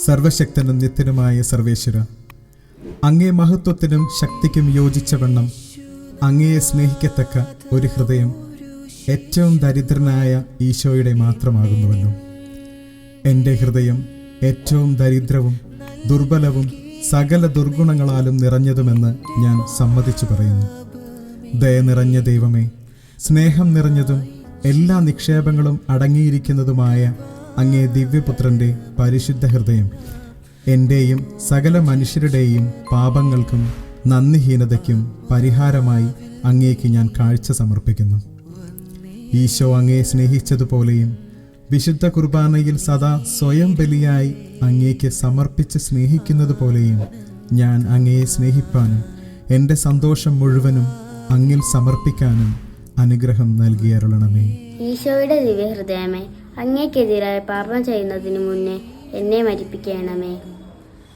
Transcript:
സർവശക്തനും നിത്യനുമായ സർവേശ്വര, അങ്ങേ മഹത്വത്തിനും ശക്തിക്കും യോജിച്ചവണ്ണം അങ്ങയെ സ്നേഹിക്കത്തക്ക ഒരു ഹൃദയം ഏറ്റവും ദരിദ്രനായ ഈശോയുടെ മാത്രമാകുന്നുവല്ലോ. എൻ്റെ ഹൃദയം ഏറ്റവും ദരിദ്രവും ദുർബലവും സകല ദുർഗുണങ്ങളാലും നിറഞ്ഞതുമെന്ന് ഞാൻ സമ്മതിച്ചു പറയുന്നു. ദയ നിറഞ്ഞ ദൈവമേ, സ്നേഹം നിറഞ്ഞതും എല്ലാ നിക്ഷേപങ്ങളും അടങ്ങിയിരിക്കുന്നതുമായ അങ്ങേ ദിവ്യപുത്രൻ്റെ പരിശുദ്ധ ഹൃദയം എൻ്റെയും സകല മനുഷ്യരുടെയും പാപങ്ങൾക്കും നന്ദിഹീനതയ്ക്കും പരിഹാരമായി അങ്ങേക്ക് ഞാൻ കാഴ്ച സമർപ്പിക്കുന്നു. ഈശോ അങ്ങയെ സ്നേഹിച്ചതുപോലെയും വിശുദ്ധ കുർബാനയിൽ സദാ സ്വയം ബലിയായി അങ്ങേക്ക് സമർപ്പിച്ച് സ്നേഹിക്കുന്നത് പോലെയും ഞാൻ അങ്ങയെ സ്നേഹിപ്പാനും എൻ്റെ സന്തോഷം മുഴുവനും അങ്ങിൽ സമർപ്പിക്കാനും അനുഗ്രഹം നൽകിയരുളണമേ. ഈശോയുടെ ദിവ്യഹൃദയമേ, അങ്ങേക്കെതിരായി പാപം ചെയ്യുന്നതിനു മുന്നേ എന്നെ മരിപ്പിക്കണമേ.